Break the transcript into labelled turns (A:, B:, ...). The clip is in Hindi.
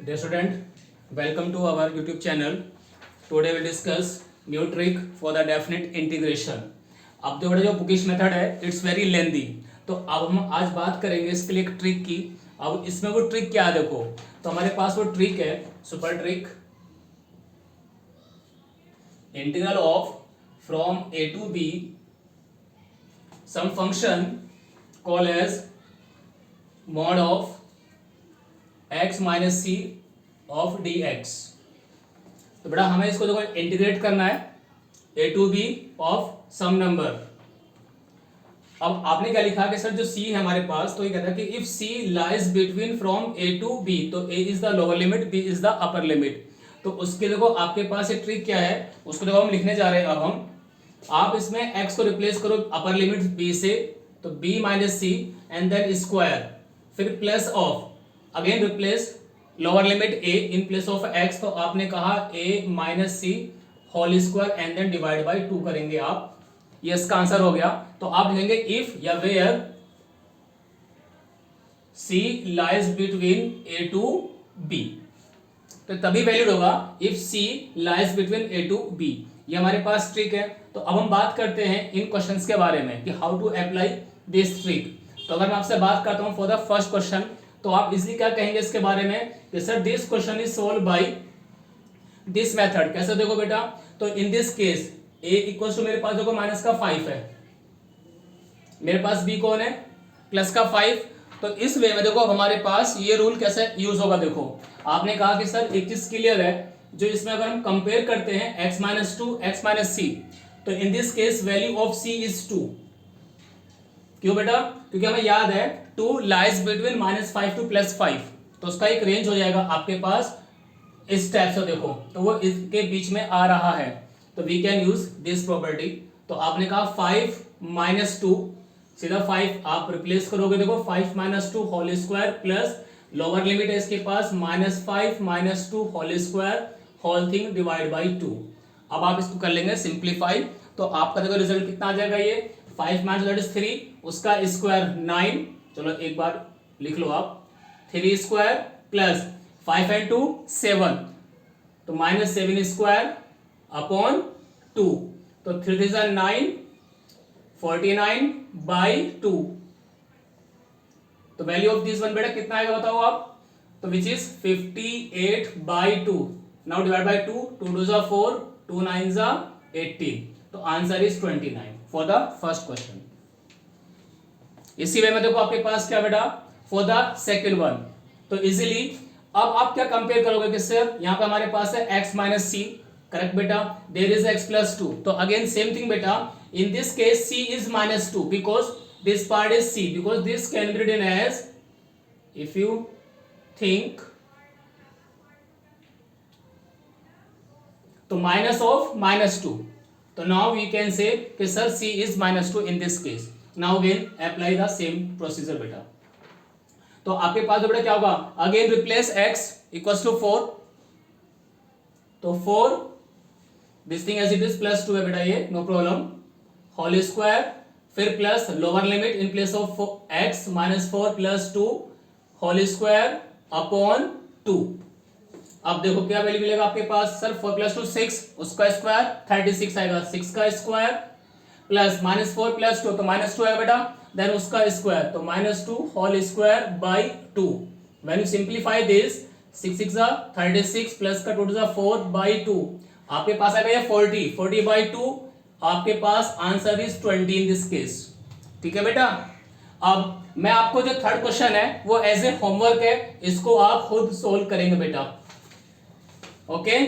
A: Dear student, welcome to our YouTube channel. Today we discuss new trick for the definite integration. अब जो जो बुकिश मेथड है इट्स वेरी लेंदी, तो अब हम आज बात करेंगे इसके लिए एक ट्रिक की। अब इसमें वो ट्रिक क्या है देखो, तो हमारे पास वो ट्रिक है super trick integral of from A to B some function call as mod of x minus C of D X. तो बेटा हमें इसको देखो इंटीग्रेट करना है A to B of some number. अब आपने क्या लिखा कि सर जो c है हमारे पास, तो ये कहता है कि if c lies between from a to b, तो a is the lower limit, b is the upper limit. तो उसके देखो आपके पास एक ट्रिक क्या है, उसको देखो हम लिखने जा रहे हैं। अब हम आप इसमें x को रिप्लेस करो अपर लिमिट b से, तो b minus c and then square, फिर plus of again replace lower limit a in place of x, तो आपने कहा a minus c whole square and then divide by 2 करेंगे आप। ये इसका आंसर हो गया। तो आप लिखेंगे इफ या where c lies between a to b, तो तभी वैलिड होगा if c lies between a to b। ये हमारे पास ट्रिक है। तो अब हम बात करते हैं इन क्वेश्चंस के बारे में कि how to apply this trick. तो अगर मैं आपसे बात करता हूं फॉर द फर्स्ट क्वेश्चन, तो आप इजीली क्या कहेंगे इसके बारे में कि sir this question is solve by this method. कैसे देखो बेटा, तो in this case a equal to मेरे पास देखो माइनस का 5 है, मेरे पास b कौन है प्लस का 5। तो इस वे में देखो अब हमारे पास ये रूल कैसे यूज होगा। देखो आपने कहा कि सर एक चीज क्लियर है, जो इसमें अगर हम कंपेयर करते हैं x minus two X minus C, तो in this case value of c is 2। क्यों बेटा, क्योंकि हमें याद है 2 लाइज बिटवीन -5 टू +5, तो उसका एक रेंज हो जाएगा आपके पास इस टाइप से। देखो तो वो इसके बीच में आ रहा है, तो we can use this property. तो आपने कहा 5 माइनस 2, सीधा 5 आप रिप्लेस करोगे, देखो 5 minus 2 whole square plus lower limit है इसके पास -5 minus 2 whole square whole thing divide by 2। अब आप इसको कर लेंगे सिंप्लीफाई, तो आपका देखो रिजल्ट कितना आ जाएगा, ये 5 माइनस दैट इज 3, उसका स्क्वायर 9। चलो एक बार लिख लो आप, 3 स्क्वायर प्लस 5 एंड 2 7, तो -7 स्क्वायर अपॉन 2, तो 3 इज 9, 49 बाई 2। तो वैल्यू ऑफ दिस वन बेटा कितना आएगा बताओ आप, तो which is 58 by 2। Now divide by 2, 2 2 जा 4, 2 9 जा 18, तो answer is 29 for the first question. इसी वे में देखो आपके पास क्या बेटा फॉर द सेकंड वन, तो इजीली अब आप क्या कंपेयर करोगे कि सर यहां पे हमारे पास है x माइनस सी, करेक्ट बेटा, देयर इज x प्लस 2, तो अगेन सेम थिंग बेटा, in this case c is -2 because this part is c, because this can be written as, if you think, तो माइनस ऑफ -2, तो नाउ वी कैन से कि sir c is -2 in this case. Now again apply the same procedure बेटा। तो आपके पास बेटा क्या होगा, again replace x equals to 4, तो 4 this thing as it is plus 2 है बेटा, ये नो प्रॉब्लम, होल स्क्वायर, फिर plus lower limit in place of x -4 plus 2 whole square upon 2। अब देखो क्या वैल्यू मिलेगा आपके पास, सर 4 प्लस 2 6, उसका स्क्वायर 36 आएगा, 6 का स्क्वायर प्लस -4 प्लस 2, तो -2 आएगा बेटा, देन उसका स्क्वायर, तो -2 whole square by 2। When you simplify this, 6 6 जा 36 प्लस का 2 जा 4 बाई 2, आपके पास आएगा ये 40 बाई 2, आपके पास answer is 20 in this case. ठीक है बेटा। अब मैं आपको जो थर्ड क्वेश्चन है वो एज ए होमवर्क है, इसको आप खुद सोल्व करेंगे बेटा, ओके।